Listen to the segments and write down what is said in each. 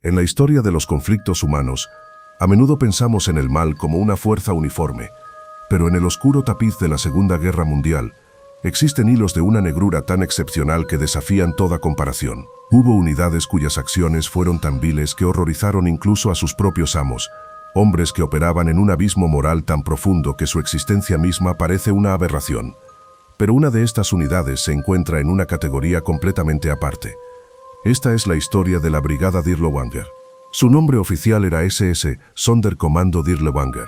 En la historia de los conflictos humanos, a menudo pensamos en el mal como una fuerza uniforme, pero en el oscuro tapiz de la Segunda Guerra Mundial, existen hilos de una negrura tan excepcional que desafían toda comparación. Hubo unidades cuyas acciones fueron tan viles que horrorizaron incluso a sus propios amos, hombres que operaban en un abismo moral tan profundo que su existencia misma parece una aberración. Pero una de estas unidades se encuentra en una categoría completamente aparte. Esta es la historia de la Brigada Dirlewanger. Su nombre oficial era SS, Sonderkommando Dirlewanger,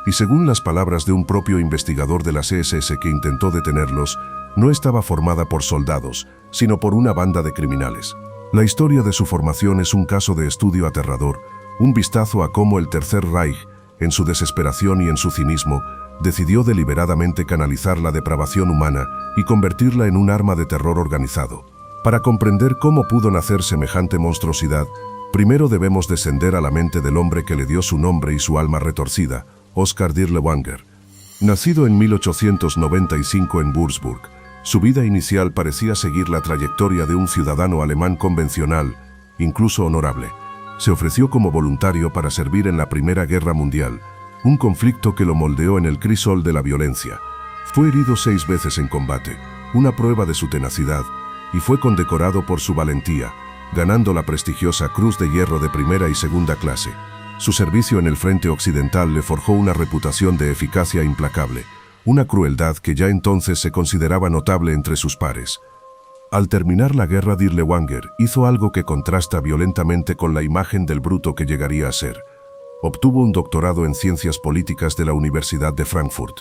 y según las palabras de un propio investigador de las SS que intentó detenerlos, no estaba formada por soldados, sino por una banda de criminales. La historia de su formación es un caso de estudio aterrador, un vistazo a cómo el Tercer Reich, en su desesperación y en su cinismo, decidió deliberadamente canalizar la depravación humana y convertirla en un arma de terror organizado. Para comprender cómo pudo nacer semejante monstruosidad, primero debemos descender a la mente del hombre que le dio su nombre y su alma retorcida, Oskar Dirlewanger. Nacido en 1895 en Würzburg, su vida inicial parecía seguir la trayectoria de un ciudadano alemán convencional, incluso honorable. Se ofreció como voluntario para servir en la Primera Guerra Mundial, un conflicto que lo moldeó en el crisol de la violencia. Fue herido 6 veces en combate, una prueba de su tenacidad, y fue condecorado por su valentía, ganando la prestigiosa Cruz de Hierro de primera y segunda clase. Su servicio en el frente occidental le forjó una reputación de eficacia implacable, una crueldad que ya entonces se consideraba notable entre sus pares. Al terminar la guerra, Dirlewanger hizo algo que contrasta violentamente con la imagen del bruto que llegaría a ser. Obtuvo un doctorado en Ciencias Políticas de la Universidad de Frankfurt.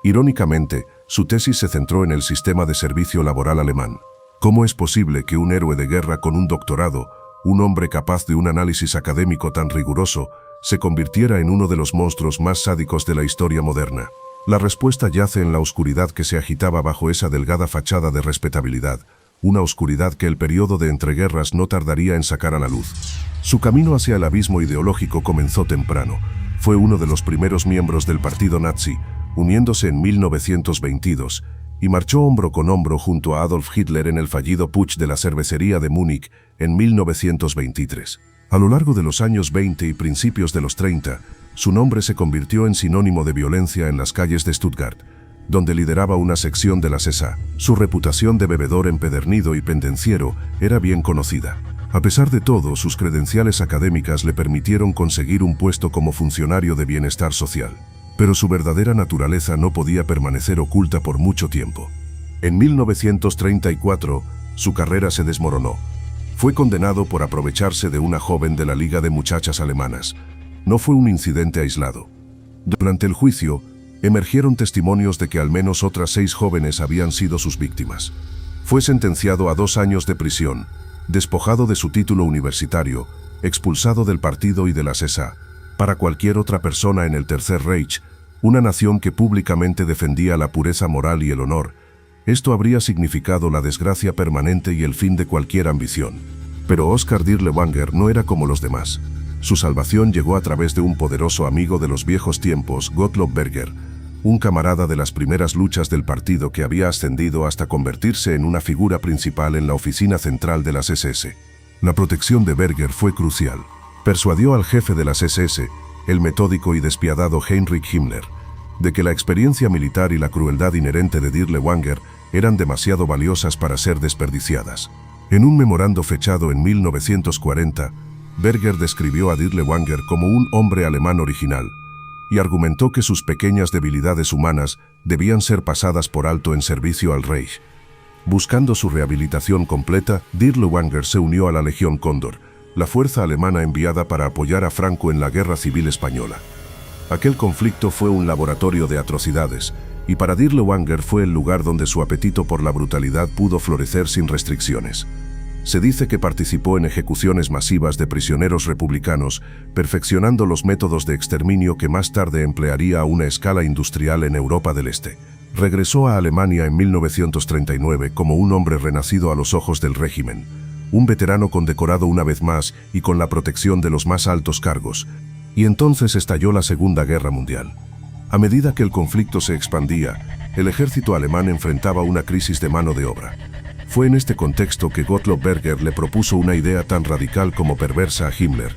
Irónicamente, su tesis se centró en el sistema de servicio laboral alemán. ¿Cómo es posible que un héroe de guerra con un doctorado, un hombre capaz de un análisis académico tan riguroso, se convirtiera en uno de los monstruos más sádicos de la historia moderna? La respuesta yace en la oscuridad que se agitaba bajo esa delgada fachada de respetabilidad, una oscuridad que el periodo de entreguerras no tardaría en sacar a la luz. Su camino hacia el abismo ideológico comenzó temprano. Fue uno de los primeros miembros del partido nazi, uniéndose en 1922, y marchó hombro con hombro junto a Adolf Hitler en el fallido putsch de la cervecería de Múnich en 1923. A lo largo de los años 20 y principios de los 30, su nombre se convirtió en sinónimo de violencia en las calles de Stuttgart, donde lideraba una sección de las SA. Su reputación de bebedor empedernido y pendenciero era bien conocida. A pesar de todo, sus credenciales académicas le permitieron conseguir un puesto como funcionario de bienestar social. Pero su verdadera naturaleza no podía permanecer oculta por mucho tiempo. En 1934, su carrera se desmoronó. Fue condenado por aprovecharse de una joven de la Liga de Muchachas Alemanas. No fue un incidente aislado. Durante el juicio, emergieron testimonios de que al menos otras 6 jóvenes habían sido sus víctimas. Fue sentenciado a 2 años de prisión, despojado de su título universitario, expulsado del partido y de la SA. Para cualquier otra persona en el Tercer Reich, una nación que públicamente defendía la pureza moral y el honor, esto habría significado la desgracia permanente y el fin de cualquier ambición. Pero Oskar Dirlewanger no era como los demás. Su salvación llegó a través de un poderoso amigo de los viejos tiempos, Gottlob Berger, un camarada de las primeras luchas del partido que había ascendido hasta convertirse en una figura principal en la oficina central de las SS. La protección de Berger fue crucial. Persuadió al jefe de las SS, el metódico y despiadado Heinrich Himmler, de que la experiencia militar y la crueldad inherente de Dirlewanger eran demasiado valiosas para ser desperdiciadas. En un memorando fechado en 1940, Berger describió a Dirlewanger como un hombre alemán original y argumentó que sus pequeñas debilidades humanas debían ser pasadas por alto en servicio al Reich. Buscando su rehabilitación completa, Dirlewanger se unió a la Legión Cóndor, la fuerza alemana enviada para apoyar a Franco en la Guerra Civil Española. Aquel conflicto fue un laboratorio de atrocidades, y para Dirlewanger fue el lugar donde su apetito por la brutalidad pudo florecer sin restricciones. Se dice que participó en ejecuciones masivas de prisioneros republicanos, perfeccionando los métodos de exterminio que más tarde emplearía a una escala industrial en Europa del Este. Regresó a Alemania en 1939 como un hombre renacido a los ojos del régimen, un veterano condecorado una vez más y con la protección de los más altos cargos. Y entonces estalló la Segunda Guerra Mundial. A medida que el conflicto se expandía, el ejército alemán enfrentaba una crisis de mano de obra. Fue en este contexto que Gottlob Berger le propuso una idea tan radical como perversa a Himmler.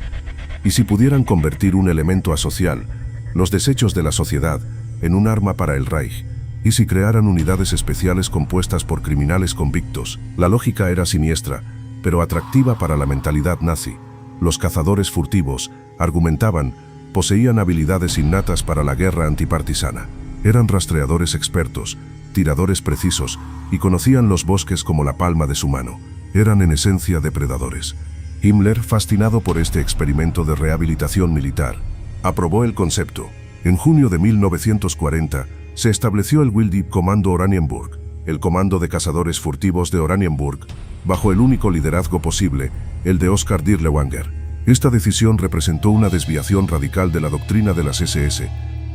¿Y si pudieran convertir un elemento asocial, los desechos de la sociedad, en un arma para el Reich? ¿Y si crearan unidades especiales compuestas por criminales convictos? La lógica era siniestra, pero atractiva para la mentalidad nazi. Los cazadores furtivos, argumentaban, poseían habilidades innatas para la guerra antipartisana. Eran rastreadores expertos, tiradores precisos, y conocían los bosques como la palma de su mano. Eran en esencia depredadores. Himmler, fascinado por este experimento de rehabilitación militar, aprobó el concepto. En junio de 1940, se estableció el Wilde Kommando Oranienburg, el comando de cazadores furtivos de Oranienburg, bajo el único liderazgo posible, el de Oskar Dirlewanger. Esta decisión representó una desviación radical de la doctrina de las SS,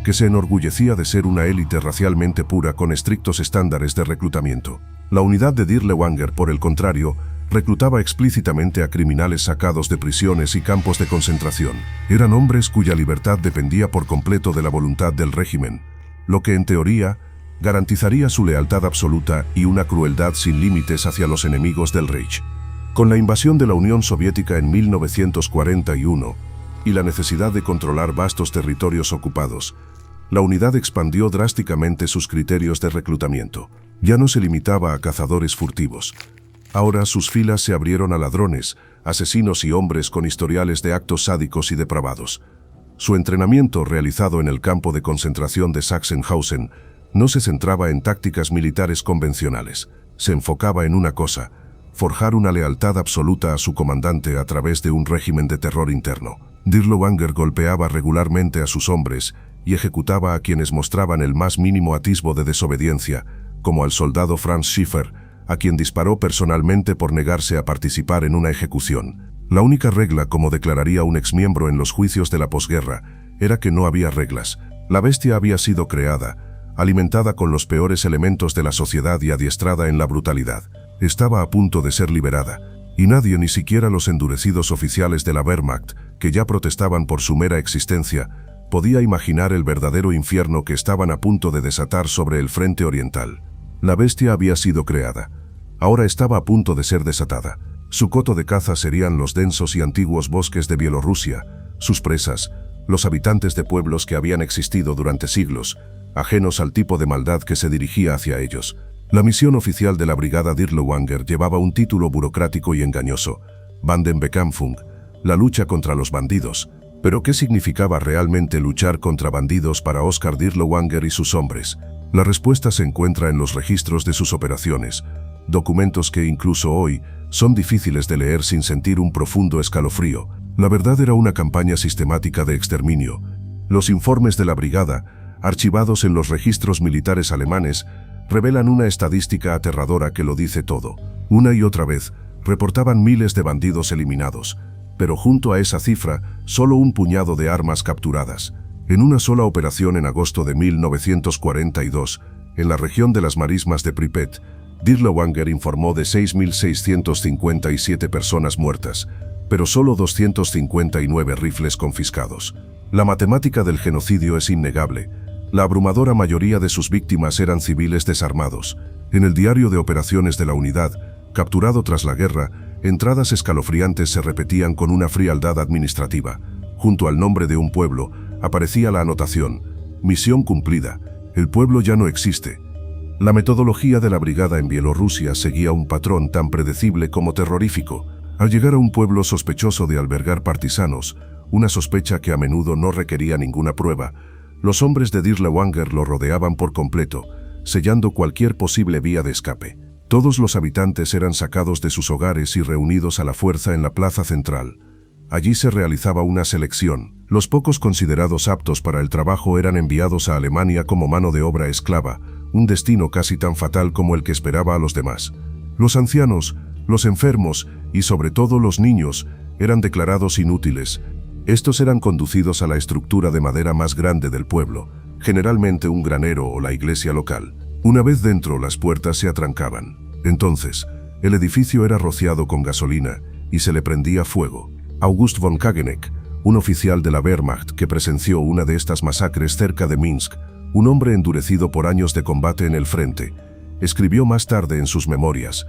que se enorgullecía de ser una élite racialmente pura con estrictos estándares de reclutamiento. La unidad de Dirlewanger, por el contrario, reclutaba explícitamente a criminales sacados de prisiones y campos de concentración. Eran hombres cuya libertad dependía por completo de la voluntad del régimen, lo que en teoría garantizaría su lealtad absoluta y una crueldad sin límites hacia los enemigos del Reich. Con la invasión de la Unión Soviética en 1941 y la necesidad de controlar vastos territorios ocupados, la unidad expandió drásticamente sus criterios de reclutamiento. Ya no se limitaba a cazadores furtivos. Ahora sus filas se abrieron a ladrones, asesinos y hombres con historiales de actos sádicos y depravados. Su entrenamiento, realizado en el campo de concentración de Sachsenhausen, no se centraba en tácticas militares convencionales. Se enfocaba en una cosa: forjar una lealtad absoluta a su comandante a través de un régimen de terror interno. Dirlewanger golpeaba regularmente a sus hombres y ejecutaba a quienes mostraban el más mínimo atisbo de desobediencia, como al soldado Franz Schiffer, a quien disparó personalmente por negarse a participar en una ejecución. La única regla, como declararía un exmiembro en los juicios de la posguerra, era que no había reglas. La bestia había sido creada, alimentada con los peores elementos de la sociedad y adiestrada en la brutalidad. Estaba a punto de ser liberada, y nadie, ni siquiera los endurecidos oficiales de la Wehrmacht, que ya protestaban por su mera existencia, podía imaginar el verdadero infierno que estaban a punto de desatar sobre el frente oriental. La bestia había sido creada. Ahora estaba a punto de ser desatada. Su coto de caza serían los densos y antiguos bosques de Bielorrusia, sus presas, los habitantes de pueblos que habían existido durante siglos, ajenos al tipo de maldad que se dirigía hacia ellos. La misión oficial de la brigada Dirlewanger llevaba un título burocrático y engañoso: Bandenbekämpfung, la lucha contra los bandidos. Pero ¿qué significaba realmente luchar contra bandidos para Oskar Dirlewanger y sus hombres? La respuesta se encuentra en los registros de sus operaciones, documentos que incluso hoy son difíciles de leer sin sentir un profundo escalofrío. La verdad era una campaña sistemática de exterminio. Los informes de la brigada, archivados en los registros militares alemanes, revelan una estadística aterradora que lo dice todo. Una y otra vez, reportaban miles de bandidos eliminados, pero junto a esa cifra, solo un puñado de armas capturadas. En una sola operación en agosto de 1942, en la región de las marismas de Pripet, Dirlewanger informó de 6.657 personas muertas, pero solo 259 rifles confiscados. La matemática del genocidio es innegable. La abrumadora mayoría de sus víctimas eran civiles desarmados. En el diario de operaciones de la unidad, capturado tras la guerra, entradas escalofriantes se repetían con una frialdad administrativa. Junto al nombre de un pueblo, aparecía la anotación: misión cumplida, el pueblo ya no existe. La metodología de la brigada en Bielorrusia seguía un patrón tan predecible como terrorífico. Al llegar a un pueblo sospechoso de albergar partisanos, una sospecha que a menudo no requería ninguna prueba, los hombres de Dirlewanger lo rodeaban por completo, sellando cualquier posible vía de escape. Todos los habitantes eran sacados de sus hogares y reunidos a la fuerza en la plaza central. Allí se realizaba una selección. Los pocos considerados aptos para el trabajo eran enviados a Alemania como mano de obra esclava, un destino casi tan fatal como el que esperaba a los demás. Los ancianos, los enfermos y sobre todo los niños eran declarados inútiles. Estos eran conducidos a la estructura de madera más grande del pueblo, generalmente un granero o la iglesia local. Una vez dentro, las puertas se atrancaban. Entonces, el edificio era rociado con gasolina y se le prendía fuego. August von Kageneck, un oficial de la Wehrmacht que presenció una de estas masacres cerca de Minsk, un hombre endurecido por años de combate en el frente, escribió más tarde en sus memorias: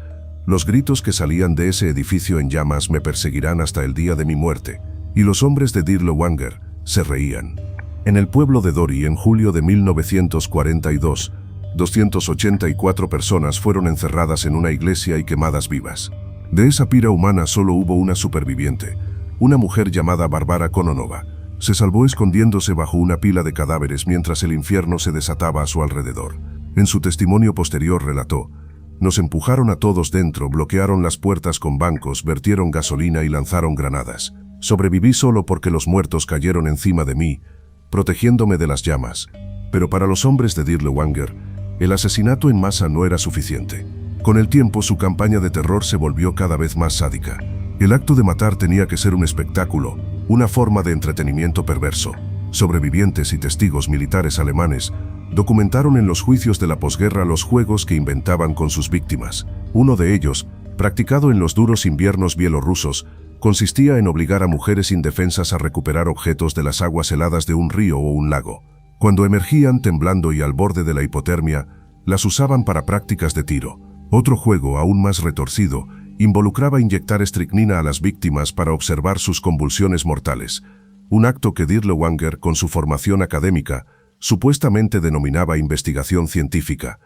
Los gritos que salían de ese edificio en llamas me perseguirán hasta el día de mi muerte. Y los hombres de Dirlewanger se reían. En el pueblo de Dori, en julio de 1942, 284 personas fueron encerradas en una iglesia y quemadas vivas. De esa pira humana solo hubo una superviviente, una mujer llamada Barbara Kononova. Se salvó escondiéndose bajo una pila de cadáveres mientras el infierno se desataba a su alrededor. En su testimonio posterior relató: «Nos empujaron a todos dentro, bloquearon las puertas con bancos, vertieron gasolina y lanzaron granadas. Sobreviví solo porque los muertos cayeron encima de mí, protegiéndome de las llamas». Pero para los hombres de Dirlewanger, el asesinato en masa no era suficiente. Con el tiempo, su campaña de terror se volvió cada vez más sádica. El acto de matar tenía que ser un espectáculo, una forma de entretenimiento perverso. Sobrevivientes y testigos militares alemanes documentaron en los juicios de la posguerra los juegos que inventaban con sus víctimas. Uno de ellos, practicado en los duros inviernos bielorrusos, consistía en obligar a mujeres indefensas a recuperar objetos de las aguas heladas de un río o un lago. Cuando emergían temblando y al borde de la hipotermia, las usaban para prácticas de tiro. Otro juego, aún más retorcido, involucraba inyectar estricnina a las víctimas para observar sus convulsiones mortales, un acto que Dirlewanger, con su formación académica, supuestamente denominaba investigación científica.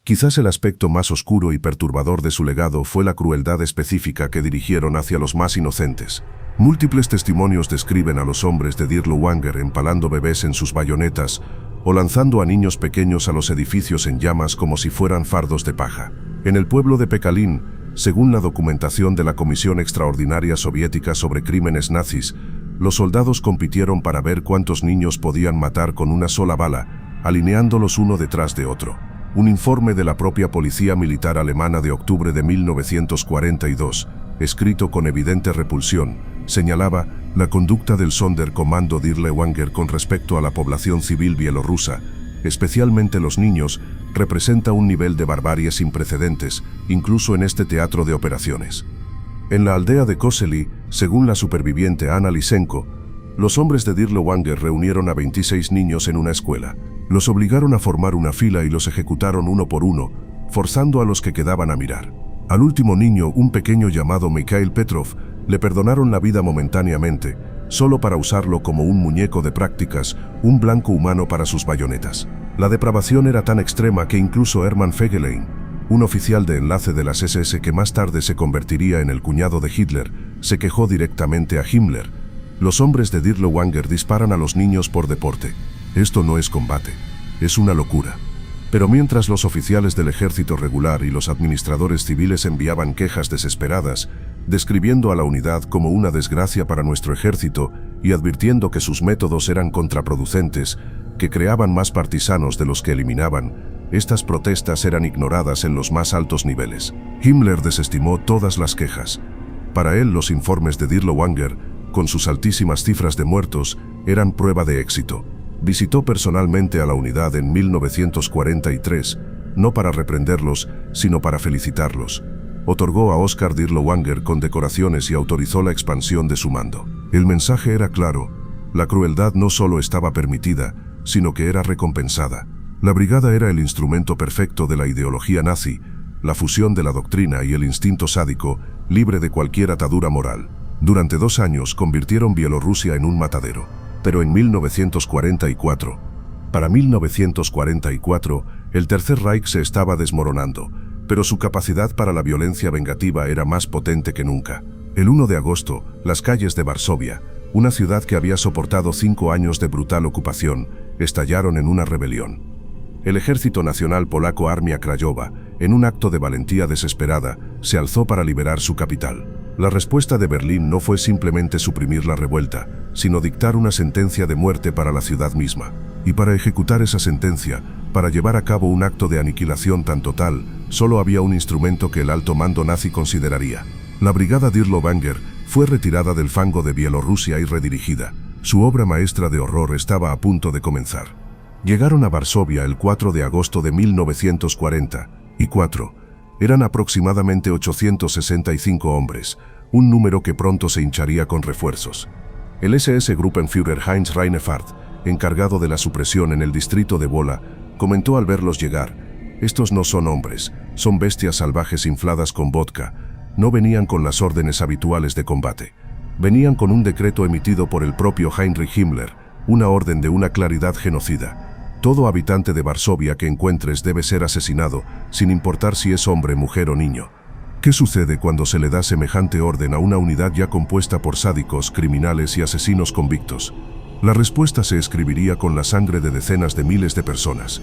Quizás el aspecto más oscuro y perturbador de su legado fue la crueldad específica que dirigieron hacia los más inocentes. Múltiples testimonios describen a los hombres de Dirlewanger empalando bebés en sus bayonetas o lanzando a niños pequeños a los edificios en llamas como si fueran fardos de paja. En el pueblo de Pekalin, según la documentación de la Comisión Extraordinaria Soviética sobre Crímenes Nazis, los soldados compitieron para ver cuántos niños podían matar con una sola bala, alineándolos uno detrás de otro. Un informe de la propia Policía Militar Alemana de octubre de 1942, escrito con evidente repulsión, señalaba la conducta del Sonderkommando Dirlewanger con respecto a la población civil bielorrusa, especialmente los niños, representa un nivel de barbarie sin precedentes, incluso en este teatro de operaciones. En la aldea de Kosely, según la superviviente Anna Lysenko, los hombres de Dirlewanger reunieron a 26 niños en una escuela. Los obligaron a formar una fila y los ejecutaron uno por uno, forzando a los que quedaban a mirar. Al último niño, un pequeño llamado Mikhail Petrov, le perdonaron la vida momentáneamente, solo para usarlo como un muñeco de prácticas, un blanco humano para sus bayonetas. La depravación era tan extrema que incluso Hermann Fegelein, un oficial de enlace de las SS que más tarde se convertiría en el cuñado de Hitler, se quejó directamente a Himmler: «Los hombres de Dirlewanger disparan a los niños por deporte. Esto no es combate, es una locura». Pero mientras los oficiales del ejército regular y los administradores civiles enviaban quejas desesperadas, describiendo a la unidad como una desgracia para nuestro ejército y advirtiendo que sus métodos eran contraproducentes, que creaban más partisanos de los que eliminaban, estas protestas eran ignoradas en los más altos niveles. Himmler desestimó todas las quejas. Para él, los informes de Dirlewanger, con sus altísimas cifras de muertos, eran prueba de éxito. Visitó personalmente a la unidad en 1943, no para reprenderlos, sino para felicitarlos. Otorgó a Oskar Dirlewanger condecoraciones y autorizó la expansión de su mando. El mensaje era claro: la crueldad no solo estaba permitida, sino que era recompensada. La brigada era el instrumento perfecto de la ideología nazi, la fusión de la doctrina y el instinto sádico, libre de cualquier atadura moral. Durante 2 años convirtieron Bielorrusia en un matadero. Pero en 1944, para 1944, el Tercer Reich se estaba desmoronando, pero su capacidad para la violencia vengativa era más potente que nunca. El 1 de agosto, las calles de Varsovia, una ciudad que había soportado 5 años de brutal ocupación, estallaron en una rebelión. El Ejército Nacional Polaco Armia Krajowa, en un acto de valentía desesperada, se alzó para liberar su capital. La respuesta de Berlín no fue simplemente suprimir la revuelta, sino dictar una sentencia de muerte para la ciudad misma. Y para ejecutar esa sentencia, para llevar a cabo un acto de aniquilación tan total, solo había un instrumento que el alto mando nazi consideraría. La brigada Dirlewanger fue retirada del fango de Bielorrusia y redirigida. Su obra maestra de horror estaba a punto de comenzar. Llegaron a Varsovia el 4 de agosto de 1944. Eran aproximadamente 865 hombres, un número que pronto se hincharía con refuerzos. El SS Gruppenführer Heinz Reinefahrt, encargado de la supresión en el distrito de Wola, comentó al verlos llegar: Estos no son hombres, son bestias salvajes infladas con vodka. No venían con las órdenes habituales de combate. Venían con un decreto emitido por el propio Heinrich Himmler, una orden de una claridad genocida. Todo habitante de Varsovia que encuentres debe ser asesinado, sin importar si es hombre, mujer o niño. ¿Qué sucede cuando se le da semejante orden a una unidad ya compuesta por sádicos, criminales y asesinos convictos? La respuesta se escribiría con la sangre de decenas de miles de personas.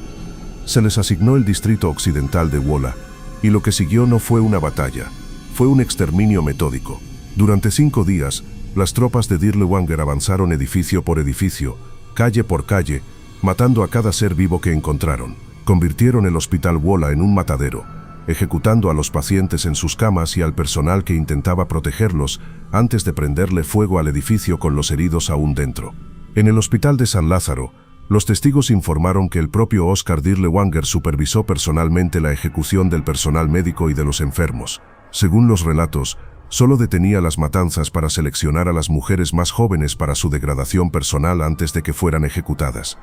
Se les asignó el distrito occidental de Wola, y lo que siguió no fue una batalla, fue un exterminio metódico. Durante 5 días, las tropas de Dirlewanger avanzaron edificio por edificio, calle por calle, matando a cada ser vivo que encontraron. Convirtieron el hospital Wola en un matadero, ejecutando a los pacientes en sus camas y al personal que intentaba protegerlos antes de prenderle fuego al edificio con los heridos aún dentro. En el hospital de San Lázaro, los testigos informaron que el propio Oskar Dirlewanger supervisó personalmente la ejecución del personal médico y de los enfermos. Según los relatos, solo detenía las matanzas para seleccionar a las mujeres más jóvenes para su degradación personal antes de que fueran ejecutadas.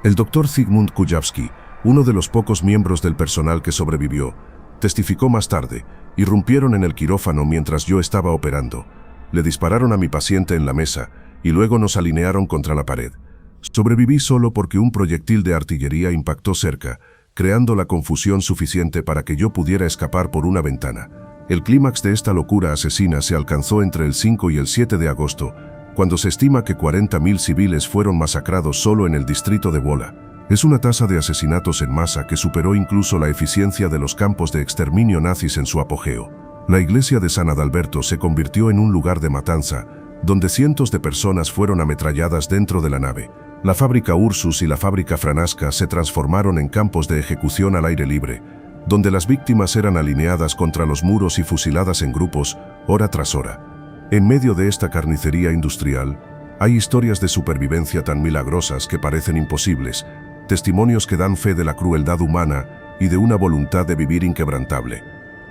El doctor Zygmunt Kujawski, uno de los pocos miembros del personal que sobrevivió, testificó más tarde: irrumpieron en el quirófano mientras yo estaba operando. Le dispararon a mi paciente en la mesa y luego nos alinearon contra la pared. Sobreviví solo porque un proyectil de artillería impactó cerca, creando la confusión suficiente para que yo pudiera escapar por una ventana. El clímax de esta locura asesina se alcanzó entre el 5 y el 7 de agosto, cuando se estima que 40.000 civiles fueron masacrados solo en el distrito de Wola. Es una tasa de asesinatos en masa que superó incluso la eficiencia de los campos de exterminio nazis en su apogeo. La iglesia de San Adalberto se convirtió en un lugar de matanza, donde cientos de personas fueron ametralladas dentro de la nave. La fábrica Ursus y la fábrica Franasca se transformaron en campos de ejecución al aire libre, donde las víctimas eran alineadas contra los muros y fusiladas en grupos, hora tras hora. En medio de esta carnicería industrial, hay historias de supervivencia tan milagrosas que parecen imposibles, testimonios que dan fe de la crueldad humana y de una voluntad de vivir inquebrantable.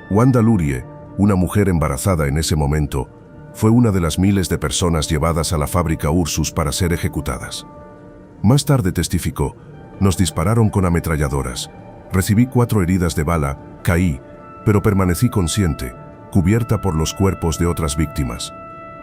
Wanda Lurie, una mujer embarazada en ese momento, fue una de las miles de personas llevadas a la fábrica Ursus para ser ejecutadas. Más tarde testificó: nos dispararon con ametralladoras. Recibí 4 heridas de bala, caí, pero permanecí consciente, cubierta por los cuerpos de otras víctimas.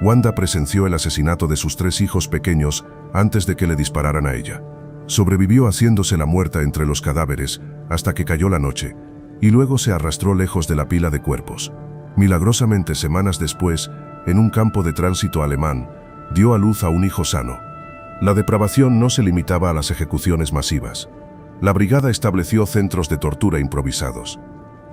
Wanda presenció el asesinato de sus 3 hijos pequeños antes de que le dispararan a ella. Sobrevivió haciéndose la muerta entre los cadáveres hasta que cayó la noche, y luego se arrastró lejos de la pila de cuerpos. Milagrosamente, semanas después, en un campo de tránsito alemán, dio a luz a un hijo sano. La depravación no se limitaba a las ejecuciones masivas. La brigada estableció centros de tortura improvisados.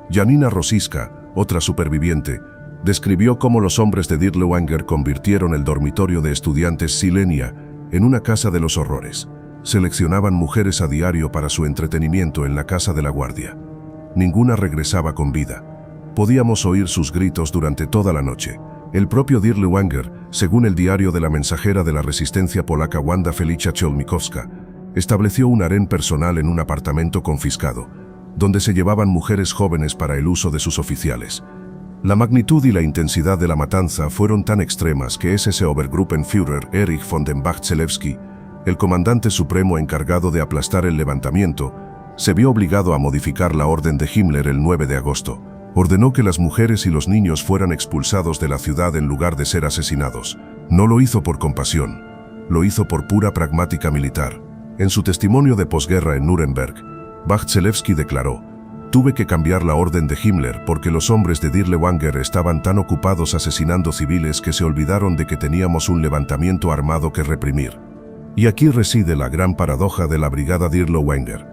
Janina Rosiska, otra superviviente, describió cómo los hombres de Dirlewanger convirtieron el dormitorio de estudiantes Silenia en una casa de los horrores. Seleccionaban mujeres a diario para su entretenimiento en la casa de la guardia. Ninguna regresaba con vida. Podíamos oír sus gritos durante toda la noche. El propio Dirlewanger, según el diario de la mensajera de la resistencia polaca Wanda Felicia Cholmikowska, estableció un harén personal en un apartamento confiscado, donde se llevaban mujeres jóvenes para el uso de sus oficiales. La magnitud y la intensidad de la matanza fueron tan extremas que SS Obergruppenführer Erich von den Bach-Zelewski, el comandante supremo encargado de aplastar el levantamiento, se vio obligado a modificar la orden de Himmler el 9 de agosto. Ordenó que las mujeres y los niños fueran expulsados de la ciudad en lugar de ser asesinados. No lo hizo por compasión, lo hizo por pura pragmática militar. En su testimonio de posguerra en Nuremberg, Bach-Zelewski declaró: tuve que cambiar la orden de Himmler porque los hombres de Dirlewanger estaban tan ocupados asesinando civiles que se olvidaron de que teníamos un levantamiento armado que reprimir. Y aquí reside la gran paradoja de la brigada Dirlewanger.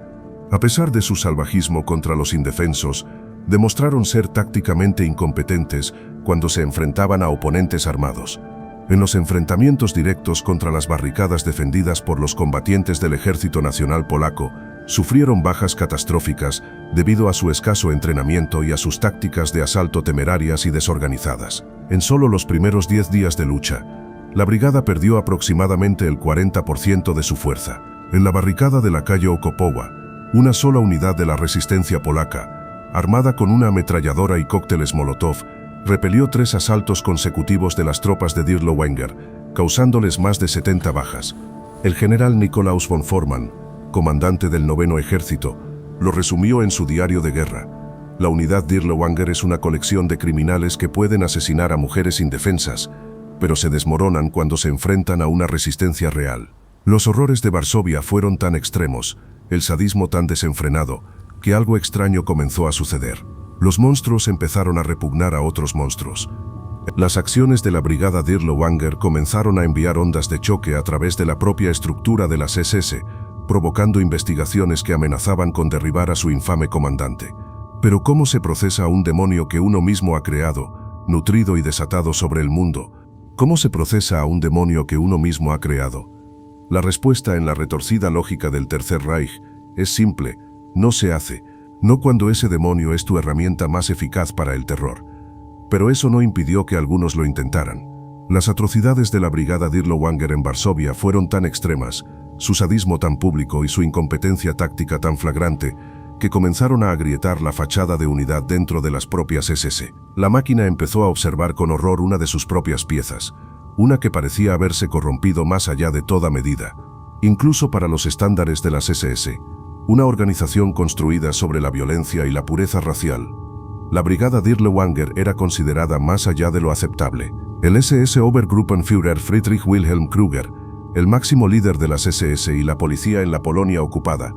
A pesar de su salvajismo contra los indefensos, demostraron ser tácticamente incompetentes cuando se enfrentaban a oponentes armados. En los enfrentamientos directos contra las barricadas defendidas por los combatientes del Ejército Nacional Polaco, sufrieron bajas catastróficas debido a su escaso entrenamiento y a sus tácticas de asalto temerarias y desorganizadas. En solo los primeros 10 días de lucha, la brigada perdió aproximadamente el 40% de su fuerza. En la barricada de la calle Okopowa, una sola unidad de la resistencia polaca, armada con una ametralladora y cócteles Molotov, repelió 3 asaltos consecutivos de las tropas de Dirlewanger, causándoles más de 70 bajas. El general Nikolaus von Forman, comandante del 9º Ejército, Lo resumió en su diario de guerra. La unidad Dirlewanger es una colección de criminales que pueden asesinar a mujeres indefensas, pero se desmoronan cuando se enfrentan a una resistencia real. Los horrores de Varsovia fueron tan extremos, el sadismo tan desenfrenado, que algo extraño comenzó a suceder. Los monstruos empezaron a repugnar a otros monstruos. Las acciones de la brigada Dirlewanger comenzaron a enviar ondas de choque a través de la propia estructura de las SS, provocando investigaciones que amenazaban con derribar a su infame comandante. Pero ¿cómo se procesa a un demonio que uno mismo ha creado, nutrido y desatado sobre el mundo? ¿Cómo se procesa a un demonio que uno mismo ha creado? La respuesta en la retorcida lógica del Tercer Reich es simple: no se hace, no cuando ese demonio es tu herramienta más eficaz para el terror. Pero eso no impidió que algunos lo intentaran. Las atrocidades de la brigada Dirlewanger en Varsovia fueron tan extremas, su sadismo tan público y su incompetencia táctica tan flagrante, que comenzaron a agrietar la fachada de unidad dentro de las propias SS. La máquina empezó a observar con horror una de sus propias piezas, una que parecía haberse corrompido más allá de toda medida, incluso para los estándares de las SS, una organización construida sobre la violencia y la pureza racial. La brigada Dirlewanger era considerada más allá de lo aceptable. El SS Obergruppenführer Friedrich Wilhelm Krüger, el máximo líder de las SS y la policía en la Polonia ocupada,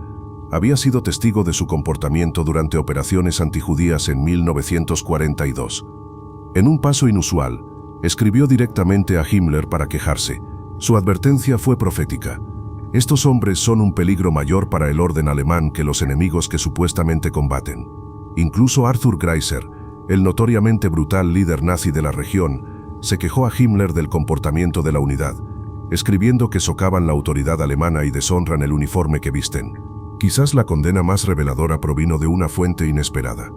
había sido testigo de su comportamiento durante operaciones antijudías en 1942. En un paso inusual, escribió directamente a Himmler para quejarse. Su advertencia fue profética. Estos hombres son un peligro mayor para el orden alemán que los enemigos que supuestamente combaten. Incluso Arthur Greiser, el notoriamente brutal líder nazi de la región, se quejó a Himmler del comportamiento de la unidad, escribiendo que socavan la autoridad alemana y deshonran el uniforme que visten. Quizás la condena más reveladora provino de una fuente inesperada.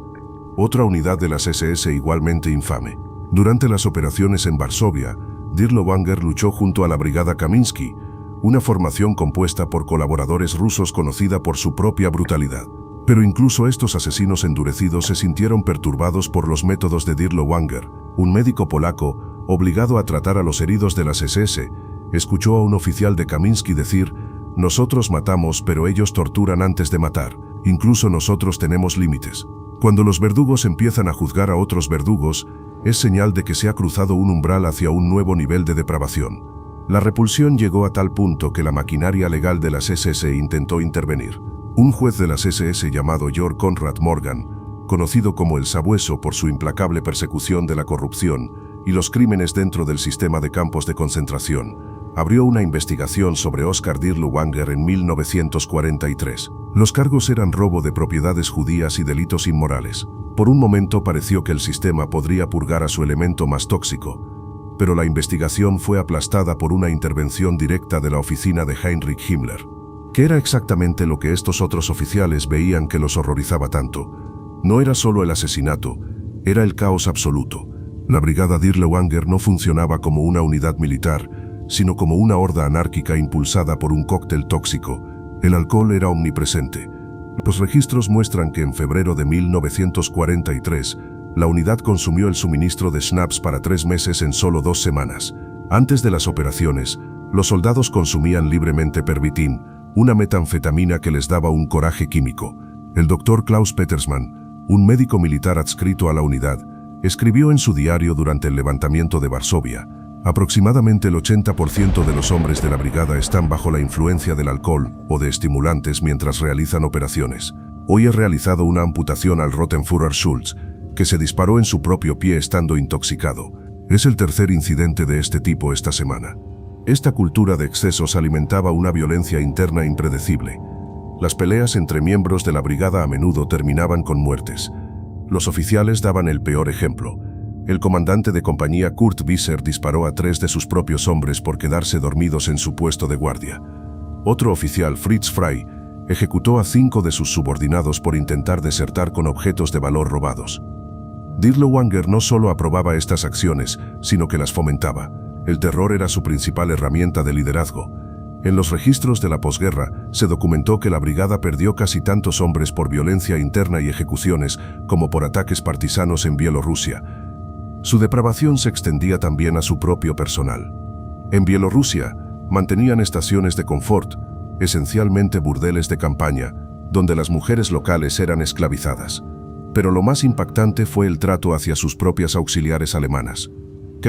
Otra unidad de las SS igualmente infame. Durante las operaciones en Varsovia, Dirlewanger luchó junto a la Brigada Kaminsky, una formación compuesta por colaboradores rusos conocida por su propia brutalidad. Pero incluso estos asesinos endurecidos se sintieron perturbados por los métodos de Dirlewanger. Un médico polaco, obligado a tratar a los heridos de las SS, escuchó a un oficial de Kaminsky decir: «Nosotros matamos, pero ellos torturan antes de matar. Incluso nosotros tenemos límites». Cuando los verdugos empiezan a juzgar a otros verdugos, es señal de que se ha cruzado un umbral hacia un nuevo nivel de depravación. La repulsión llegó a tal punto que la maquinaria legal de las SS intentó intervenir. Un juez de las SS llamado Georg Conrad Morgan, conocido como el Sabueso por su implacable persecución de la corrupción y los crímenes dentro del sistema de campos de concentración, abrió una investigación sobre Oskar Dirlewanger en 1943. Los cargos eran robo de propiedades judías y delitos inmorales. Por un momento pareció que el sistema podría purgar a su elemento más tóxico, pero la investigación fue aplastada por una intervención directa de la oficina de Heinrich Himmler. ¿Qué era exactamente lo que estos otros oficiales veían que los horrorizaba tanto? No era solo el asesinato, era el caos absoluto. La brigada Dirlewanger no funcionaba como una unidad militar, sino como una horda anárquica impulsada por un cóctel tóxico. El alcohol era omnipresente. Los registros muestran que en febrero de 1943, la unidad consumió el suministro de schnapps para 3 meses en solo 2 semanas. Antes de las operaciones, los soldados consumían libremente pervitin, una metanfetamina que les daba un coraje químico. El doctor Klaus Petersmann, un médico militar adscrito a la unidad, escribió en su diario durante el levantamiento de Varsovia: aproximadamente el 80% de los hombres de la brigada están bajo la influencia del alcohol o de estimulantes mientras realizan operaciones. Hoy he realizado una amputación al Rottenführer Schulz, que se disparó en su propio pie estando intoxicado. Es el tercer incidente de este tipo esta semana. Esta cultura de excesos alimentaba una violencia interna impredecible. Las peleas entre miembros de la brigada a menudo terminaban con muertes. Los oficiales daban el peor ejemplo. El comandante de compañía Kurt Visser disparó a 3 de sus propios hombres por quedarse dormidos en su puesto de guardia. Otro oficial, Fritz Frey, ejecutó a 5 de sus subordinados por intentar desertar con objetos de valor robados. Dirlewanger no solo aprobaba estas acciones, sino que las fomentaba. El terror era su principal herramienta de liderazgo. En los registros de la posguerra, se documentó que la brigada perdió casi tantos hombres por violencia interna y ejecuciones como por ataques partisanos en Bielorrusia. Su depravación se extendía también a su propio personal. En Bielorrusia, mantenían estaciones de confort, esencialmente burdeles de campaña, donde las mujeres locales eran esclavizadas. Pero lo más impactante fue el trato hacia sus propias auxiliares alemanas.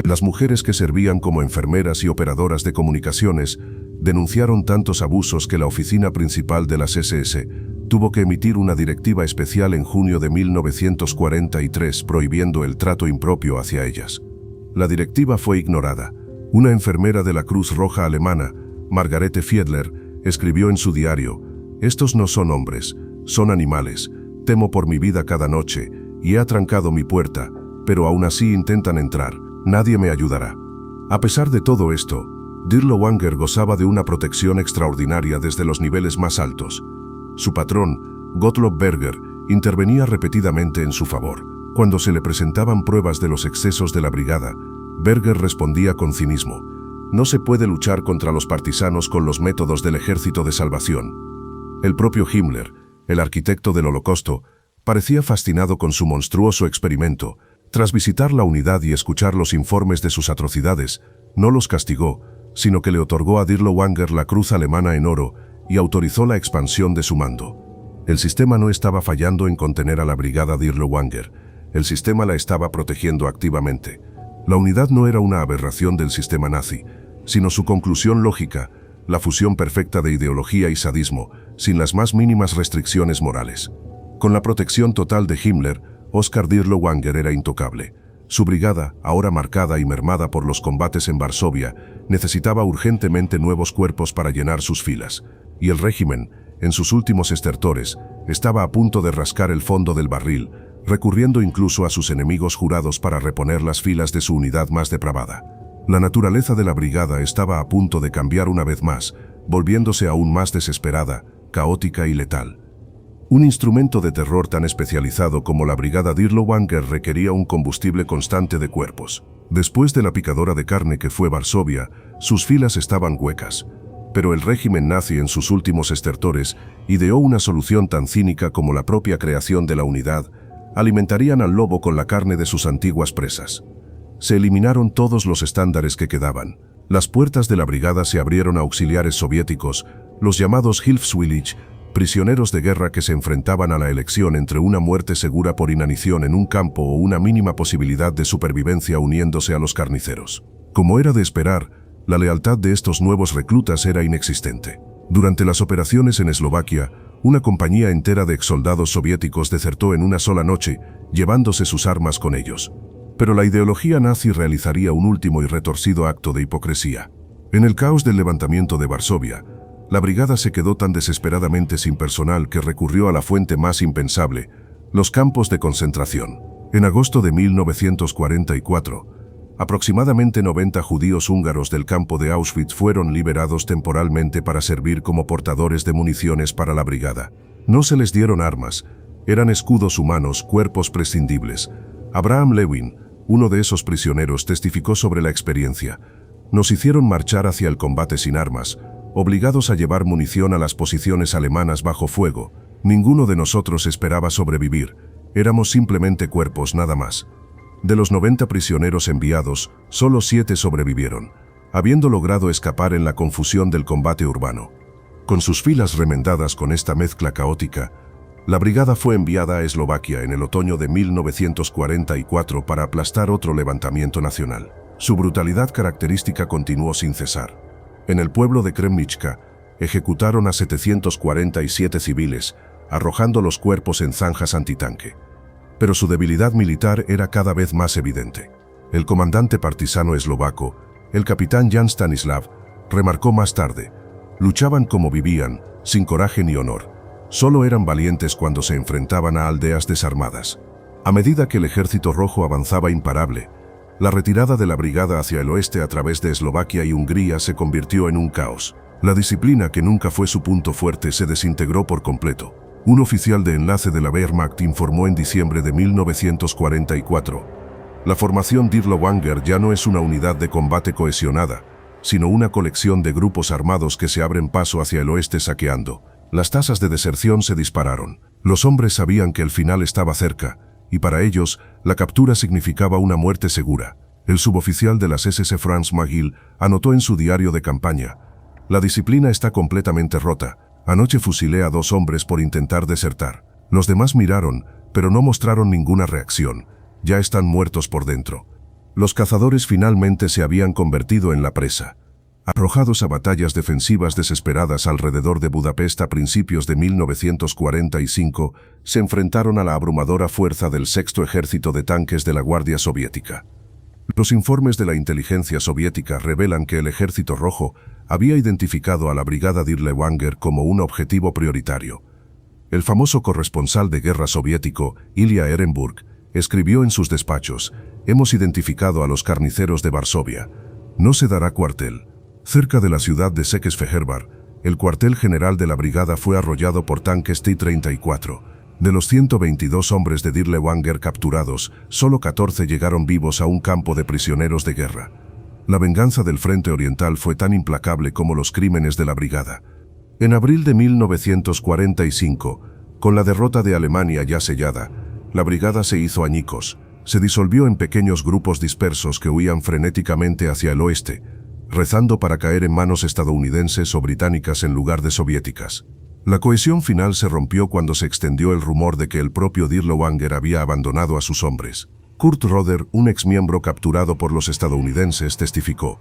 Las mujeres que servían como enfermeras y operadoras de comunicaciones denunciaron tantos abusos que la oficina principal de las SS tuvo que emitir una directiva especial en junio de 1943 prohibiendo el trato impropio hacia ellas. La directiva fue ignorada. Una enfermera de la Cruz Roja alemana, Margarete Fiedler, escribió en su diario: «Estos no son hombres, son animales. Temo por mi vida cada noche y he atrancado mi puerta, pero aún así intentan entrar. Nadie me ayudará». A pesar de todo esto, Dirlewanger gozaba de una protección extraordinaria desde los niveles más altos. Su patrón, Gottlob Berger, intervenía repetidamente en su favor. Cuando se le presentaban pruebas de los excesos de la brigada, Berger respondía con cinismo: «No se puede luchar contra los partisanos con los métodos del Ejército de Salvación». El propio Himmler, el arquitecto del Holocausto, parecía fascinado con su monstruoso experimento. Tras visitar la unidad y escuchar los informes de sus atrocidades, no los castigó, sino que le otorgó a Dirlewanger la Cruz Alemana en oro y autorizó la expansión de su mando. El sistema no estaba fallando en contener a la brigada Dirlewanger, el sistema la estaba protegiendo activamente. La unidad no era una aberración del sistema nazi, sino su conclusión lógica, la fusión perfecta de ideología y sadismo, sin las más mínimas restricciones morales. Con la protección total de Himmler, Oskar Dirlewanger era intocable. Su brigada, ahora marcada y mermada por los combates en Varsovia, necesitaba urgentemente nuevos cuerpos para llenar sus filas, y el régimen, en sus últimos estertores, estaba a punto de rascar el fondo del barril, recurriendo incluso a sus enemigos jurados para reponer las filas de su unidad más depravada. La naturaleza de la brigada estaba a punto de cambiar una vez más, volviéndose aún más desesperada, caótica y letal. Un instrumento de terror tan especializado como la brigada Dirlewanger requería un combustible constante de cuerpos. Después de la picadora de carne que fue Varsovia, sus filas estaban huecas. Pero el régimen nazi en sus últimos estertores ideó una solución tan cínica como la propia creación de la unidad: alimentarían al lobo con la carne de sus antiguas presas. Se eliminaron todos los estándares que quedaban. Las puertas de la brigada se abrieron a auxiliares soviéticos, los llamados Hilfswillig, prisioneros de guerra que se enfrentaban a la elección entre una muerte segura por inanición en un campo o una mínima posibilidad de supervivencia uniéndose a los carniceros. Como era de esperar, la lealtad de estos nuevos reclutas era inexistente. Durante las operaciones en Eslovaquia, una compañía entera de exsoldados soviéticos desertó en una sola noche, llevándose sus armas con ellos. Pero la ideología nazi realizaría un último y retorcido acto de hipocresía. En el caos del levantamiento de Varsovia, la brigada se quedó tan desesperadamente sin personal que recurrió a la fuente más impensable: los campos de concentración. En agosto de 1944, aproximadamente 90 judíos húngaros del campo de Auschwitz fueron liberados temporalmente para servir como portadores de municiones para la brigada. No se les dieron armas, eran escudos humanos, cuerpos prescindibles. Abraham Lewin, uno de esos prisioneros, testificó sobre la experiencia: «Nos hicieron marchar hacia el combate sin armas, obligados a llevar munición a las posiciones alemanas bajo fuego. Ninguno de nosotros esperaba sobrevivir, éramos simplemente cuerpos nada más». De los 90 prisioneros enviados, solo 7 sobrevivieron, habiendo logrado escapar en la confusión del combate urbano. Con sus filas remendadas con esta mezcla caótica, la brigada fue enviada a Eslovaquia en el otoño de 1944 para aplastar otro levantamiento nacional. Su brutalidad característica continuó sin cesar. En el pueblo de Kremnička, ejecutaron a 747 civiles, arrojando los cuerpos en zanjas antitanque. Pero su debilidad militar era cada vez más evidente. El comandante partisano eslovaco, el capitán Jan Stanislav, remarcó más tarde: «Luchaban como vivían, sin coraje ni honor. Solo eran valientes cuando se enfrentaban a aldeas desarmadas». A medida que el ejército rojo avanzaba imparable, la retirada de la brigada hacia el oeste a través de Eslovaquia y Hungría se convirtió en un caos. La disciplina, que nunca fue su punto fuerte, se desintegró por completo. Un oficial de enlace de la Wehrmacht informó en diciembre de 1944: «La formación Dirlewanger ya no es una unidad de combate cohesionada, sino una colección de grupos armados que se abren paso hacia el oeste saqueando». Las tasas de deserción se dispararon. Los hombres sabían que el final estaba cerca, y para ellos, la captura significaba una muerte segura. El suboficial de las SS Franz Magil anotó en su diario de campaña: «La disciplina está completamente rota. Anoche fusilé a 2 hombres por intentar desertar. Los demás miraron, pero no mostraron ninguna reacción. Ya están muertos por dentro. Los cazadores finalmente se habían convertido en la presa. Arrojados a batallas defensivas desesperadas alrededor de Budapest a principios de 1945, se enfrentaron a la abrumadora fuerza del Sexto Ejército de Tanques de la Guardia Soviética. Los informes de la inteligencia soviética revelan que el Ejército Rojo había identificado a la Brigada Dirlewanger como un objetivo prioritario. El famoso corresponsal de guerra soviético, Ilya Ehrenburg, escribió en sus despachos: «Hemos identificado a los carniceros de Varsovia. No se dará cuartel». Cerca de la ciudad de Székesfehérvár, el cuartel general de la brigada fue arrollado por tanques T-34. De los 122 hombres de Dirlewanger capturados, solo 14 llegaron vivos a un campo de prisioneros de guerra. La venganza del Frente Oriental fue tan implacable como los crímenes de la brigada. En abril de 1945, con la derrota de Alemania ya sellada, la brigada se hizo añicos. Se disolvió en pequeños grupos dispersos que huían frenéticamente hacia el oeste, rezando para caer en manos estadounidenses o británicas en lugar de soviéticas. La cohesión final se rompió cuando se extendió el rumor de que el propio Dirlewanger había abandonado a sus hombres. Kurt Roder, un exmiembro capturado por los estadounidenses, testificó: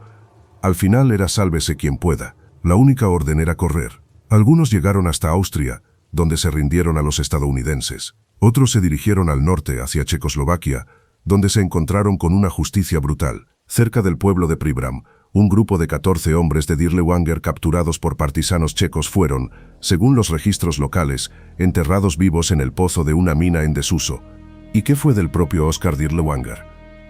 «Al final era sálvese quien pueda. La única orden era correr». Algunos llegaron hasta Austria, donde se rindieron a los estadounidenses. Otros se dirigieron al norte, hacia Checoslovaquia, donde se encontraron con una justicia brutal. Cerca del pueblo de Pribram, un grupo de 14 hombres de Dirlewanger capturados por partisanos checos fueron, según los registros locales, enterrados vivos en el pozo de una mina en desuso. ¿Y qué fue del propio Oskar Dirlewanger?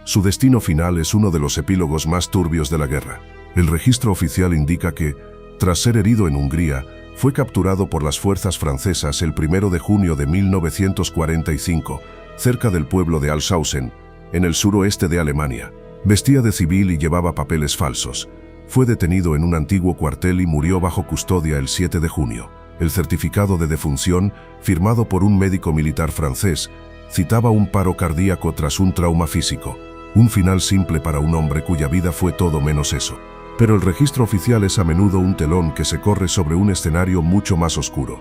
Su destino final es uno de los epílogos más turbios de la guerra. El registro oficial indica que, tras ser herido en Hungría, fue capturado por las fuerzas francesas el 1 de junio de 1945, cerca del pueblo de Alshausen, en el suroeste de Alemania. Vestía de civil y llevaba papeles falsos. Fue detenido en un antiguo cuartel y murió bajo custodia el 7 de junio. El certificado de defunción, firmado por un médico militar francés, citaba un paro cardíaco tras un trauma físico. Un final simple para un hombre cuya vida fue todo menos eso. Pero el registro oficial es a menudo un telón que se corre sobre un escenario mucho más oscuro.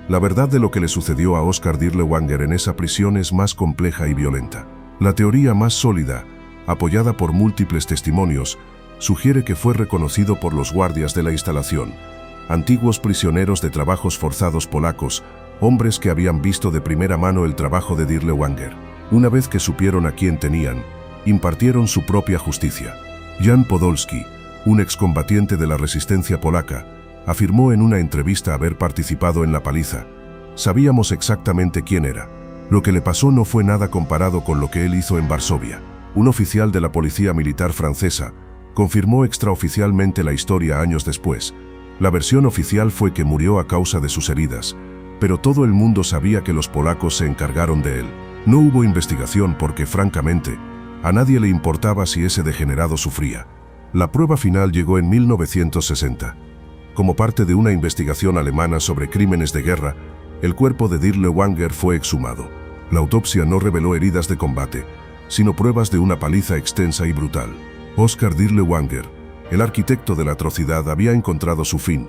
La verdad de lo que le sucedió a Oskar Dirlewanger en esa prisión es más compleja y violenta. La teoría más sólida, apoyada por múltiples testimonios, sugiere que fue reconocido por los guardias de la instalación, antiguos prisioneros de trabajos forzados polacos, hombres que habían visto de primera mano el trabajo de Dirlewanger. Una vez que supieron a quién tenían, impartieron su propia justicia. Jan Podolski, un excombatiente de la resistencia polaca, afirmó en una entrevista haber participado en la paliza: «Sabíamos exactamente quién era. Lo que le pasó no fue nada comparado con lo que él hizo en Varsovia». Un oficial de la policía militar francesa confirmó extraoficialmente la historia años después. La versión oficial fue que murió a causa de sus heridas, pero todo el mundo sabía que los polacos se encargaron de él. No hubo investigación porque, francamente, a nadie le importaba si ese degenerado sufría. La prueba final llegó en 1960. Como parte de una investigación alemana sobre crímenes de guerra, el cuerpo de Dirlewanger fue exhumado. La autopsia no reveló heridas de combate, sino pruebas de una paliza extensa y brutal. Oskar Dirlewanger, el arquitecto de la atrocidad, había encontrado su fin,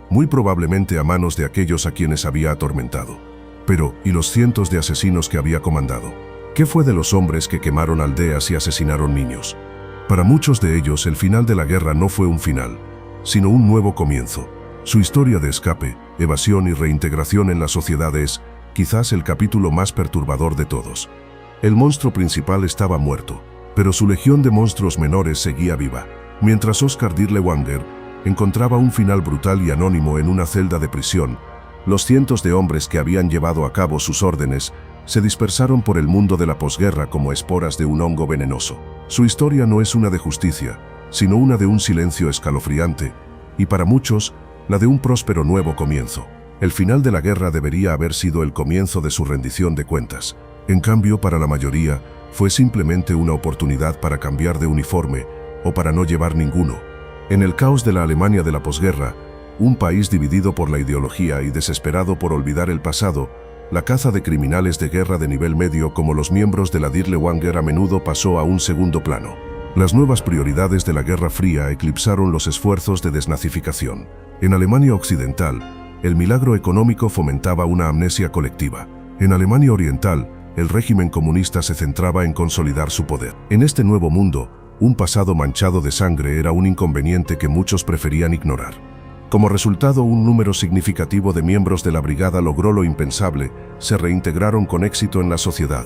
muy probablemente a manos de aquellos a quienes había atormentado. Pero, ¿y los cientos de asesinos que había comandado? ¿Qué fue de los hombres que quemaron aldeas y asesinaron niños? Para muchos de ellos, el final de la guerra no fue un final, sino un nuevo comienzo. Su historia de escape, evasión y reintegración en la sociedad es, quizás, el capítulo más perturbador de todos. El monstruo principal estaba muerto, pero su legión de monstruos menores seguía viva. Mientras Oskar Dirlewanger encontraba un final brutal y anónimo en una celda de prisión, los cientos de hombres que habían llevado a cabo sus órdenes se dispersaron por el mundo de la posguerra como esporas de un hongo venenoso. Su historia no es una de justicia, sino una de un silencio escalofriante, y para muchos, la de un próspero nuevo comienzo. El final de la guerra debería haber sido el comienzo de su rendición de cuentas. En cambio, para la mayoría, fue simplemente una oportunidad para cambiar de uniforme o para no llevar ninguno. En el caos de la Alemania de la posguerra, un país dividido por la ideología y desesperado por olvidar el pasado, la caza de criminales de guerra de nivel medio como los miembros de la Dirlewanger a menudo pasó a un segundo plano. Las nuevas prioridades de la Guerra Fría eclipsaron los esfuerzos de desnazificación. En Alemania Occidental, El milagro económico fomentaba una amnesia colectiva. En Alemania Oriental, el régimen comunista se centraba en consolidar su poder. En este nuevo mundo, un pasado manchado de sangre era un inconveniente que muchos preferían ignorar. Como resultado, un número significativo de miembros de la brigada logró lo impensable, se reintegraron con éxito en la sociedad.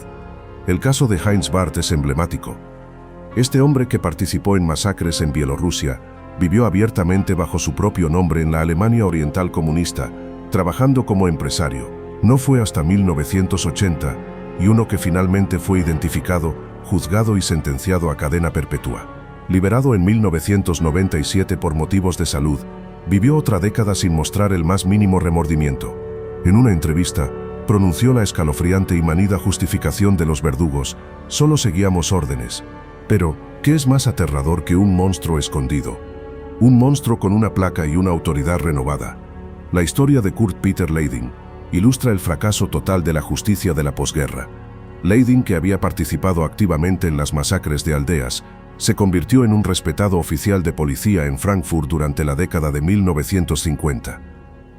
El caso de Heinz Barth es emblemático. Este hombre, que participó en masacres en Bielorrusia, vivió abiertamente bajo su propio nombre en la Alemania Oriental comunista, trabajando como empresario. No fue hasta 1980, y uno que finalmente fue identificado, juzgado y sentenciado a cadena perpetua. Liberado en 1997 por motivos de salud, vivió otra década sin mostrar el más mínimo remordimiento. En una entrevista, pronunció la escalofriante y manida justificación de los verdugos: solo seguíamos órdenes. Pero, ¿qué es más aterrador que un monstruo escondido? Un monstruo con una placa y una autoridad renovada. La historia de Kurt Peter Leiding ilustra el fracaso total de la justicia de la posguerra. Leiding, que había participado activamente en las masacres de aldeas, se convirtió en un respetado oficial de policía en Frankfurt durante la década de 1950.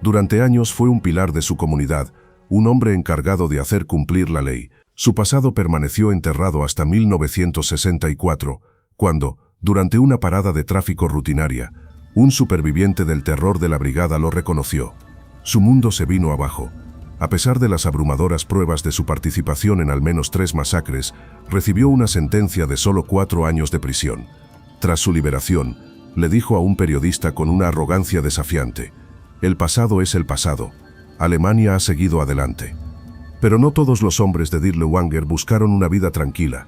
Durante años fue un pilar de su comunidad, un hombre encargado de hacer cumplir la ley. Su pasado permaneció enterrado hasta 1964, cuando, durante una parada de tráfico rutinaria, un superviviente del terror de la brigada lo reconoció. Su mundo se vino abajo. A pesar de las abrumadoras pruebas de su participación en al menos 3 masacres, recibió una sentencia de solo 4 años de prisión. Tras su liberación, le dijo a un periodista con una arrogancia desafiante: «El pasado es el pasado. Alemania ha seguido adelante». Pero no todos los hombres de Dirlewanger buscaron una vida tranquila.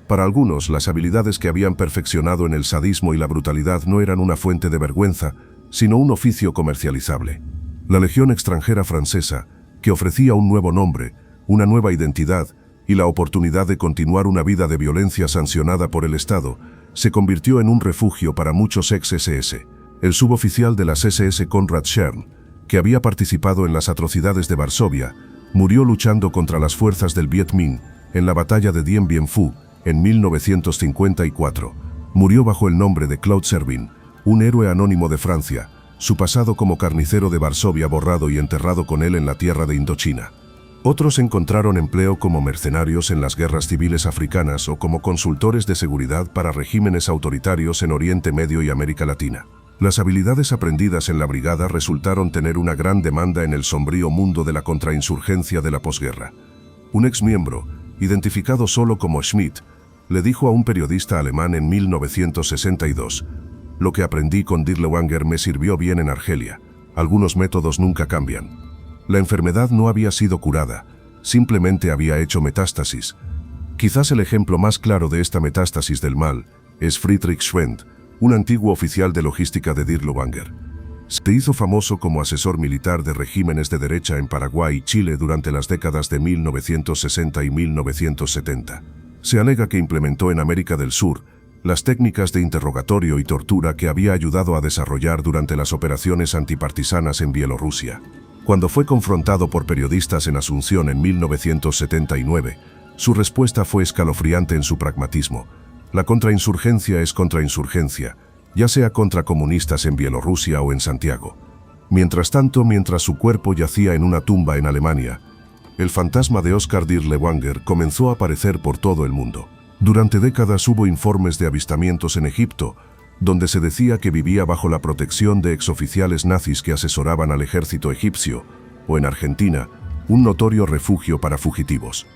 Para algunos, las habilidades que habían perfeccionado en el sadismo y la brutalidad no eran una fuente de vergüenza, sino un oficio comercializable. La Legión extranjera francesa, que ofrecía un nuevo nombre, una nueva identidad y la oportunidad de continuar una vida de violencia sancionada por el Estado, se convirtió en un refugio para muchos ex-SS. El suboficial de las SS Konrad Schern, que había participado en las atrocidades de Varsovia, murió luchando contra las fuerzas del Viet Minh en la batalla de Dien Bien Phu en 1954. Murió bajo el nombre de Claude Servin, un héroe anónimo de Francia, su pasado como carnicero de Varsovia borrado y enterrado con él en la tierra de Indochina. Otros encontraron empleo como mercenarios en las guerras civiles africanas o como consultores de seguridad para regímenes autoritarios en Oriente Medio y América Latina. Las habilidades aprendidas en la brigada resultaron tener una gran demanda en el sombrío mundo de la contrainsurgencia de la posguerra. Un exmiembro, identificado solo como Schmidt, le dijo a un periodista alemán en 1962: «Lo que aprendí con Dirlewanger me sirvió bien en Argelia. Algunos métodos nunca cambian». La enfermedad no había sido curada, simplemente había hecho metástasis. Quizás el ejemplo más claro de esta metástasis del mal es Friedrich Schwendt, un antiguo oficial de logística de Dirlewanger. Se hizo famoso como asesor militar de regímenes de derecha en Paraguay y Chile durante las décadas de 1960 y 1970. Se alega que implementó en América del Sur las técnicas de interrogatorio y tortura que había ayudado a desarrollar durante las operaciones antipartisanas en Bielorrusia. Cuando fue confrontado por periodistas en Asunción en 1979, su respuesta fue escalofriante en su pragmatismo: «La contrainsurgencia es contrainsurgencia, ya sea contra comunistas en Bielorrusia o en Santiago». Mientras tanto, mientras su cuerpo yacía en una tumba en Alemania, el fantasma de Oskar Dirlewanger comenzó a aparecer por todo el mundo. Durante décadas hubo informes de avistamientos en Egipto, donde se decía que vivía bajo la protección de exoficiales nazis que asesoraban al ejército egipcio, o en Argentina, un notorio refugio para fugitivos.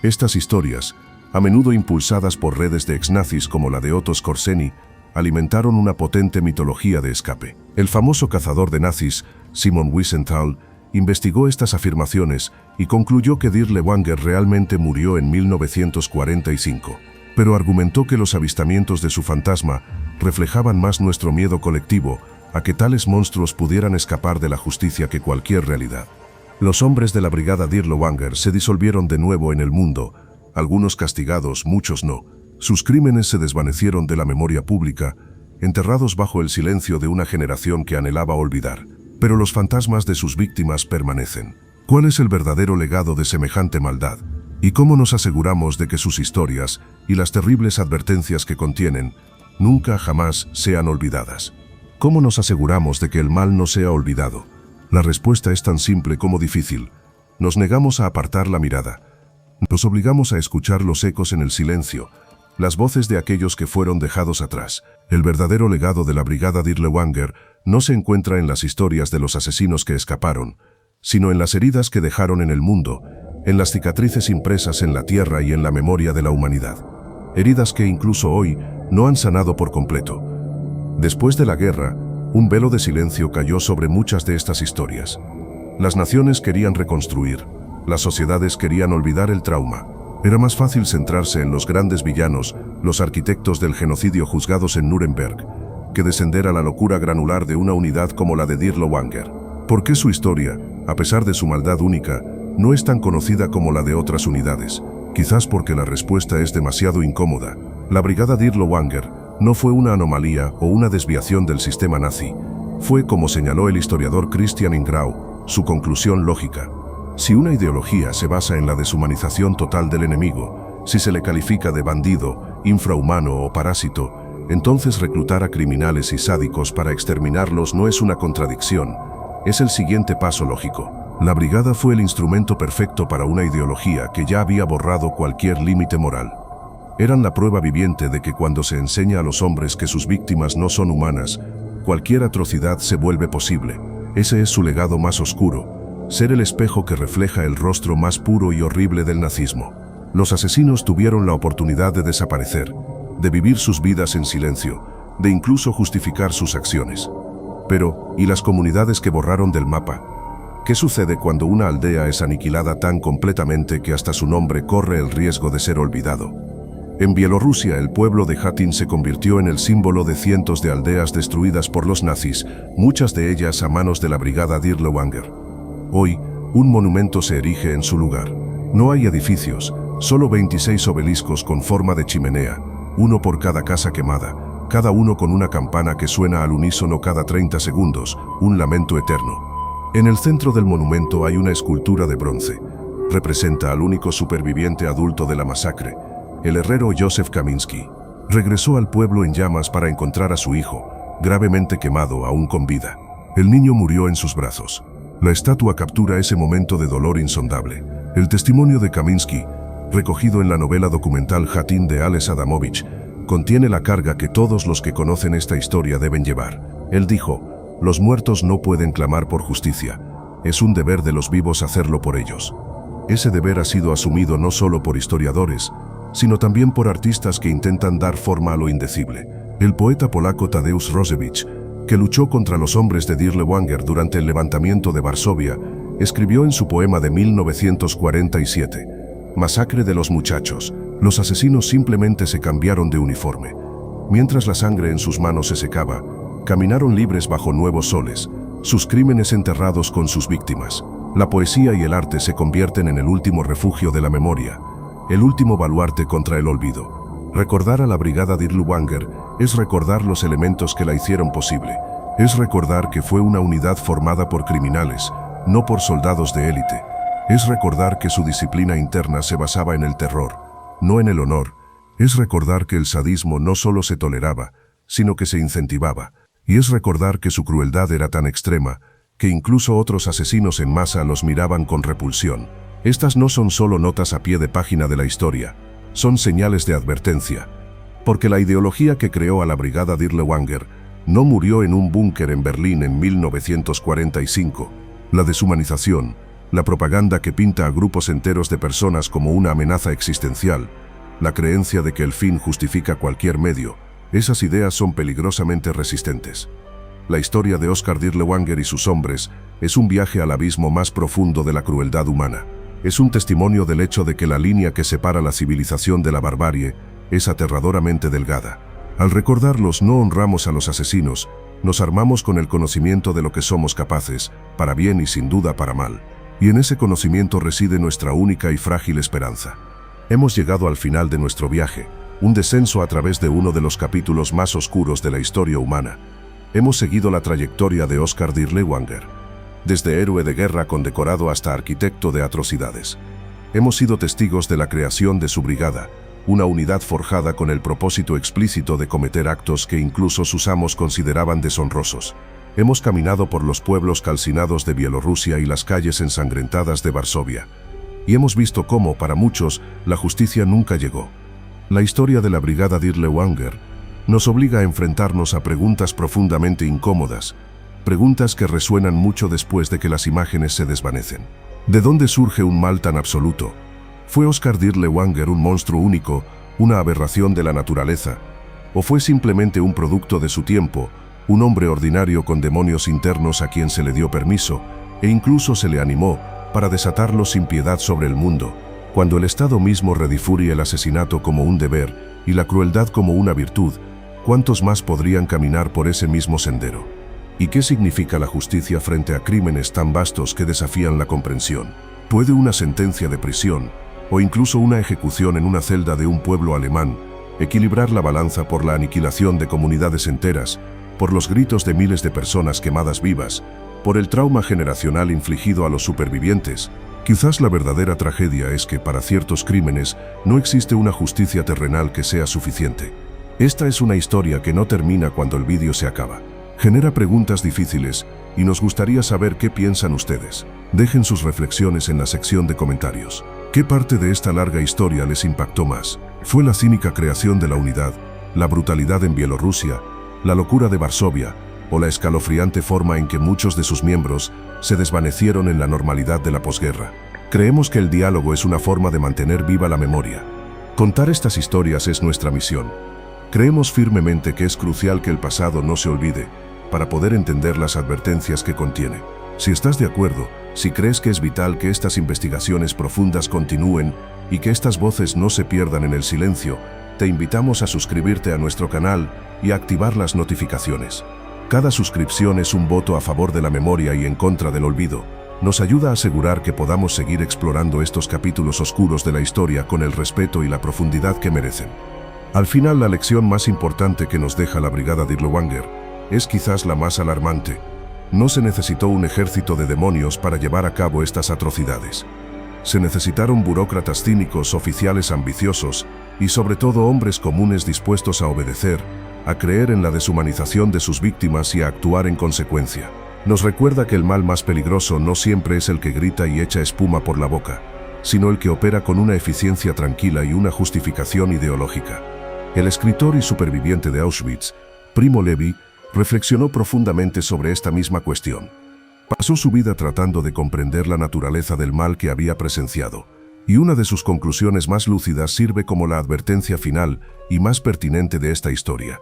Estas historias, a menudo impulsadas por redes de exnazis como la de Otto Skorzeny, alimentaron una potente mitología de escape. El famoso cazador de nazis, Simon Wiesenthal, investigó estas afirmaciones y concluyó que Dirlewanger realmente murió en 1945, pero argumentó que los avistamientos de su fantasma reflejaban más nuestro miedo colectivo a que tales monstruos pudieran escapar de la justicia que cualquier realidad. Los hombres de la brigada Dirlewanger se disolvieron de nuevo en el mundo, algunos castigados, muchos no. Sus crímenes se desvanecieron de la memoria pública, enterrados bajo el silencio de una generación que anhelaba olvidar. Pero los fantasmas de sus víctimas permanecen. ¿Cuál es el verdadero legado de semejante maldad? ¿Y cómo nos aseguramos de que sus historias y las terribles advertencias que contienen nunca jamás sean olvidadas? ¿Cómo nos aseguramos de que el mal no sea olvidado? La respuesta es tan simple como difícil. Nos negamos a apartar la mirada. Nos obligamos a escuchar los ecos en el silencio, las voces de aquellos que fueron dejados atrás. El verdadero legado de la Brigada Dirlewanger no se encuentra en las historias de los asesinos que escaparon, sino en las heridas que dejaron en el mundo, en las cicatrices impresas en la tierra y en la memoria de la humanidad. Heridas que incluso hoy no han sanado por completo. Después de la guerra, un velo de silencio cayó sobre muchas de estas historias. Las naciones querían reconstruir, las sociedades querían olvidar el trauma. Era más fácil centrarse en los grandes villanos, los arquitectos del genocidio juzgados en Nuremberg, que descender a la locura granular de una unidad como la de Dirlewanger. ¿Por qué su historia, a pesar de su maldad única, no es tan conocida como la de otras unidades? Quizás porque la respuesta es demasiado incómoda. La Brigada Dirlewanger no fue una anomalía o una desviación del sistema nazi. Fue, como señaló el historiador Christian Ingrau, su conclusión lógica. Si una ideología se basa en la deshumanización total del enemigo, si se le califica de bandido, infrahumano o parásito, entonces reclutar a criminales y sádicos para exterminarlos no es una contradicción, es el siguiente paso lógico. La brigada fue el instrumento perfecto para una ideología que ya había borrado cualquier límite moral. Eran la prueba viviente de que cuando se enseña a los hombres que sus víctimas no son humanas, cualquier atrocidad se vuelve posible. Ese es su legado más oscuro. Ser el espejo que refleja el rostro más puro y horrible del nazismo. Los asesinos tuvieron la oportunidad de desaparecer, de vivir sus vidas en silencio, de incluso justificar sus acciones. Pero, ¿y las comunidades que borraron del mapa? ¿Qué sucede cuando una aldea es aniquilada tan completamente que hasta su nombre corre el riesgo de ser olvidado? En Bielorrusia, el pueblo de Hatyn se convirtió en el símbolo de cientos de aldeas destruidas por los nazis, muchas de ellas a manos de la Brigada Dirlewanger. Hoy, un monumento se erige en su lugar. No hay edificios, solo 26 obeliscos con forma de chimenea, uno por cada casa quemada, cada uno con una campana que suena al unísono cada 30 segundos, un lamento eterno. En el centro del monumento hay una escultura de bronce. Representa al único superviviente adulto de la masacre, el herrero Josef Kamiński. Regresó al pueblo en llamas para encontrar a su hijo, gravemente quemado aún con vida. El niño murió en sus brazos. La estatua captura ese momento de dolor insondable. El testimonio de Kamiński, recogido en la novela documental Hatyn de Ales Adamovich, contiene la carga que todos los que conocen esta historia deben llevar. Él dijo: "Los muertos no pueden clamar por justicia. Es un deber de los vivos hacerlo por ellos". Ese deber ha sido asumido no solo por historiadores, sino también por artistas que intentan dar forma a lo indecible. El poeta polaco Tadeusz Rózewicz, que luchó contra los hombres de Dirlewanger durante el levantamiento de Varsovia, escribió en su poema de 1947, "Masacre de los muchachos, los asesinos simplemente se cambiaron de uniforme. Mientras la sangre en sus manos se secaba, caminaron libres bajo nuevos soles, sus crímenes enterrados con sus víctimas. La poesía y el arte se convierten en el último refugio de la memoria, el último baluarte contra el olvido". Recordar a la Brigada Dirlewanger es recordar los elementos que la hicieron posible. Es recordar que fue una unidad formada por criminales, no por soldados de élite. Es recordar que su disciplina interna se basaba en el terror, no en el honor. Es recordar que el sadismo no solo se toleraba, sino que se incentivaba. Y es recordar que su crueldad era tan extrema, que incluso otros asesinos en masa los miraban con repulsión. Estas no son solo notas a pie de página de la historia, son señales de advertencia. Porque la ideología que creó a la Brigada Dirlewanger no murió en un búnker en Berlín en 1945. La deshumanización, la propaganda que pinta a grupos enteros de personas como una amenaza existencial, la creencia de que el fin justifica cualquier medio, esas ideas son peligrosamente resistentes. La historia de Oskar Dirlewanger y sus hombres es un viaje al abismo más profundo de la crueldad humana. Es un testimonio del hecho de que la línea que separa la civilización de la barbarie es aterradoramente delgada. Al recordarlos no honramos a los asesinos, nos armamos con el conocimiento de lo que somos capaces, para bien y sin duda para mal. Y en ese conocimiento reside nuestra única y frágil esperanza. Hemos llegado al final de nuestro viaje, un descenso a través de uno de los capítulos más oscuros de la historia humana. Hemos seguido la trayectoria de Oskar Dirlewanger, desde héroe de guerra condecorado hasta arquitecto de atrocidades. Hemos sido testigos de la creación de su brigada, una unidad forjada con el propósito explícito de cometer actos que incluso sus amos consideraban deshonrosos. Hemos caminado por los pueblos calcinados de Bielorrusia y las calles ensangrentadas de Varsovia. Y hemos visto cómo, para muchos, la justicia nunca llegó. La historia de la Brigada Dirlewanger nos obliga a enfrentarnos a preguntas profundamente incómodas, preguntas que resuenan mucho después de que las imágenes se desvanecen. ¿De dónde surge un mal tan absoluto? ¿Fue Oskar Dirlewanger un monstruo único, una aberración de la naturaleza? ¿O fue simplemente un producto de su tiempo, un hombre ordinario con demonios internos a quien se le dio permiso, e incluso se le animó para desatarlos sin piedad sobre el mundo, cuando el Estado mismo redifuria el asesinato como un deber y la crueldad como una virtud? ¿Cuántos más podrían caminar por ese mismo sendero? ¿Y qué significa la justicia frente a crímenes tan vastos que desafían la comprensión? ¿Puede una sentencia de prisión, o incluso una ejecución en una celda de un pueblo alemán, equilibrar la balanza por la aniquilación de comunidades enteras, por los gritos de miles de personas quemadas vivas, por el trauma generacional infligido a los supervivientes? Quizás la verdadera tragedia es que para ciertos crímenes no existe una justicia terrenal que sea suficiente. Esta es una historia que no termina cuando el vídeo se acaba. Genera preguntas difíciles y nos gustaría saber qué piensan ustedes. Dejen sus reflexiones en la sección de comentarios. ¿Qué parte de esta larga historia les impactó más? ¿Fue la cínica creación de la unidad, la brutalidad en Bielorrusia, la locura de Varsovia o la escalofriante forma en que muchos de sus miembros se desvanecieron en la normalidad de la posguerra? Creemos que el diálogo es una forma de mantener viva la memoria. Contar estas historias es nuestra misión. Creemos firmemente que es crucial que el pasado no se olvide, para poder entender las advertencias que contiene. Si estás de acuerdo, si crees que es vital que estas investigaciones profundas continúen y que estas voces no se pierdan en el silencio, te invitamos a suscribirte a nuestro canal y a activar las notificaciones. Cada suscripción es un voto a favor de la memoria y en contra del olvido. Nos ayuda a asegurar que podamos seguir explorando estos capítulos oscuros de la historia con el respeto y la profundidad que merecen. Al final, la lección más importante que nos deja la Brigada Dirlewanger es quizás la más alarmante. No se necesitó un ejército de demonios para llevar a cabo estas atrocidades. Se necesitaron burócratas cínicos, oficiales ambiciosos y sobre todo hombres comunes dispuestos a obedecer, a creer en la deshumanización de sus víctimas y a actuar en consecuencia. Nos recuerda que el mal más peligroso no siempre es el que grita y echa espuma por la boca, sino el que opera con una eficiencia tranquila y una justificación ideológica. El escritor y superviviente de Auschwitz, Primo Levi, reflexionó profundamente sobre esta misma cuestión. Pasó su vida tratando de comprender la naturaleza del mal que había presenciado, y una de sus conclusiones más lúcidas sirve como la advertencia final y más pertinente de esta historia.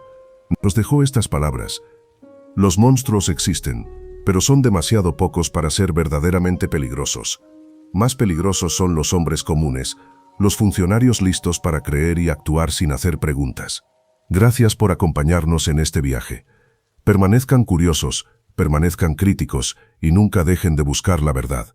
Nos dejó estas palabras: los monstruos existen, pero son demasiado pocos para ser verdaderamente peligrosos. Más peligrosos son los hombres comunes, los funcionarios listos para creer y actuar sin hacer preguntas. Gracias por acompañarnos en este viaje. Permanezcan curiosos, permanezcan críticos y nunca dejen de buscar la verdad.